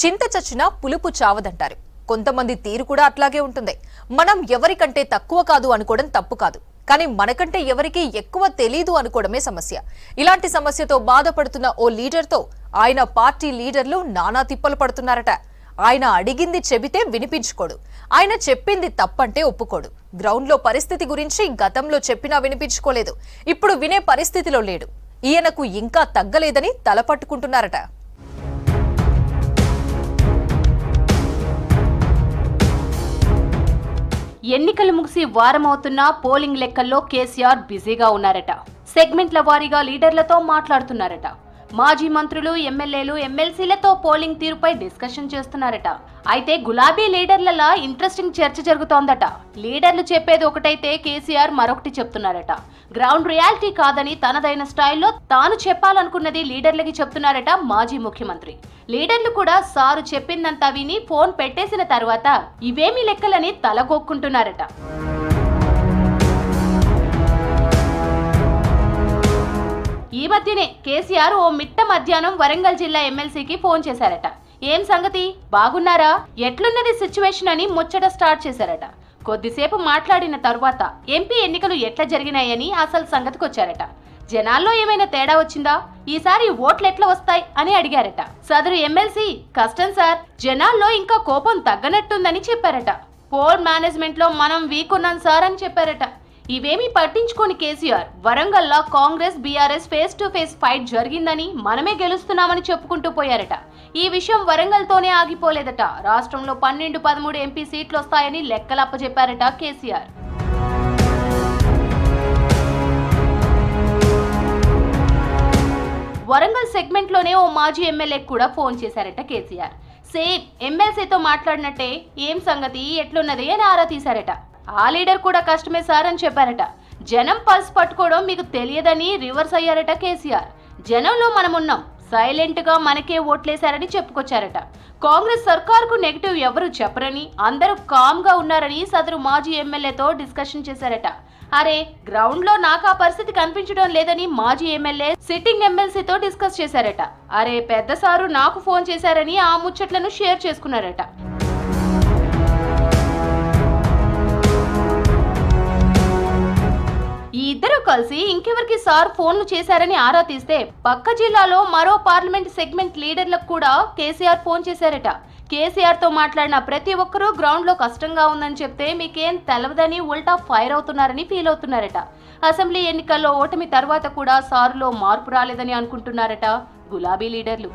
చింత చచ్చినా పులుపు చావదంటారు. కొంతమంది తీరు కూడా అట్లాగే ఉంటుంది. మనం ఎవరికంటే తక్కువ కాదు అనుకోవడం తప్పు కాదు, కానీ మనకంటే ఎవరికి ఎక్కువ తెలీదు అనుకోవడమే సమస్య. ఇలాంటి సమస్యతో బాధపడుతున్న ఓ లీడర్తో ఆయన పార్టీ లీడర్లు నానా తిప్పలు పడుతున్నారట. ఆయన అడిగింది చెబితే వినిపించుకోడు, ఆయన చెప్పింది తప్పంటే ఒప్పుకోడు. గ్రౌండ్లో పరిస్థితి గురించి గతంలో చెప్పినా వినిపించుకోలేదు, ఇప్పుడు వినే పరిస్థితిలో లేడు. ఈయనకు ఇంకా తగ్గలేదని తలపట్టుకుంటున్నారట. ఎన్నికలు ముగిసి వారం అవుతున్నా పోలింగ్ లెక్కల్లో కేసీఆర్ బిజీగా ఉన్నారట. సెగ్మెంట్ల వారీగా లీడర్లతో మాట్లాడుతున్నారట. మాజీ మంత్రులు, ఎమ్మెల్యేలు, ఎమ్మెల్సీలతో పోలింగ్ తీరుపై డిస్కషన్ చేస్తున్నారట. అయితే గులాబీ లీడర్లలా ఇంట్రెస్టింగ్ చర్చ జరుగుతోందట. లీడర్లు చెప్పేది ఒకటైతే కేసీఆర్ మరొకటి చెప్తున్నారట. గ్రౌండ్ రియాలిటీ కాదని తనదైన స్టైల్లో తాను చెప్పాలనుకున్నది లీడర్లకి చెప్తున్నారట మాజీ ముఖ్యమంత్రి. లీడర్లు కూడా సారు చెప్పిందంతా విని ఫోన్ పెట్టేసిన తర్వాత ఇవేమి లెక్కలని తలకొక్కుంటున్నారట. ఈ మధ్యనే కేసీఆర్ ఓ మిట్ట మధ్యాహ్నం వరంగల్ జిల్లా ఎమ్మెల్సీకి ఫోన్ చేశారట. ఏం సంగతి, బాగున్నారా, ఎట్లున్నది సిచ్యువేషన్ అని ముచ్చట స్టార్ట్ చేశారట. కొద్దిసేపు మాట్లాడిన తరువాత ఎంపీ ఎన్నికలు ఎట్లా జరిగినాయని అసలు సంగతికొచ్చారట. జనాల్లో ఏమైనా తేడా వచ్చిందా, ఈసారి ఓట్లు ఎట్లా వస్తాయి అని అడిగారట. సదరు ఎమ్మెల్సీ కష్టం సార్, జనాల్లో ఇంకా కోపం తగ్గనట్టుందని చెప్పారట. పోల్ మేనేజ్మెంట్ లో మనం వీక్ ఉన్నాం సార్ అని చెప్పారట. ఇవేమీ పట్టించుకోని కేసీఆర్ వరంగల్లో Congress BRS face to face fight జరిగిందని, మనమే గెలుస్తున్నామని చెప్పుకుంటూ పోయారట. ఈ విషయం వరంగల్తోనే ఆగిపోలేదట. రాష్ట్రంలో 12-13 ఎంపీ సీట్లు వస్తాయని లెక్కలప్పచెప్పారట కేసీఆర్. వరంగల్ సెగ్మెంట్ లోనే ఓ మాజీ ఎమ్మెల్యే కూడా ఫోన్ చేశారట కేసీఆర్. సేమ్ ఎమ్మెల్సీతో మాట్లాడినట్టే ఏం సంగతి, ఎట్లున్నది అని ఆరా తీశారట. ఆ లీడర్ కూడా కష్టమే సార్ అని చెప్పారట. జనం పల్స్ పట్టుకోవడం మీకు తెలియదని రివర్స్ అయ్యారట కేసీఆర్. జనంలో మనమున్నాం, సైలెంట్ గా మనకే ఓట్లేశారని చెప్పుకొచ్చారట. కాంగ్రెస్ సర్కార్కు నెగిటివ్ ఎవరు చెప్పరని, అందరూ కామ్ గా ఉన్నారని సదరు మాజీ ఎమ్మెల్యేతో డిస్కషన్ చేశారట. అరే గ్రౌండ్ లో నాకు ఆ పరిస్థితి కనిపించడం లేదని మాజీ ఎమ్మెల్యే సిట్టింగ్ ఎమ్మెల్సీతో డిస్కస్ చేశారట. అరే పెద్ద సారు నాకు ఫోన్ చేశారని ఆ ముచ్చట్లను షేర్ చేసుకున్నారట. ఈ ఇద్దరు కలిసి ఇంకెవరికి సార్ ఫోన్లు చేశారని ఆరా తీస్తే పక్క జిల్లాలో మరో పార్లమెంట్ సెగ్మెంట్ లీడర్లకు కూడా కేసీఆర్ ఫోన్ చేశారట. కేసీఆర్ తో మాట్లాడిన ప్రతి ఒక్కరూ గ్రౌండ్ లో కష్టంగా ఉందని చెప్తే మీకేం తెలవదని ఉల్టా ఫైర్ అవుతున్నారని ఫీల్ అవుతున్నారట. అసెంబ్లీ ఎన్నికల్లో ఓటమి తర్వాత కూడా సారులో మార్పు రాలేదని అనుకుంటున్నారట గులాబీ లీడర్లు.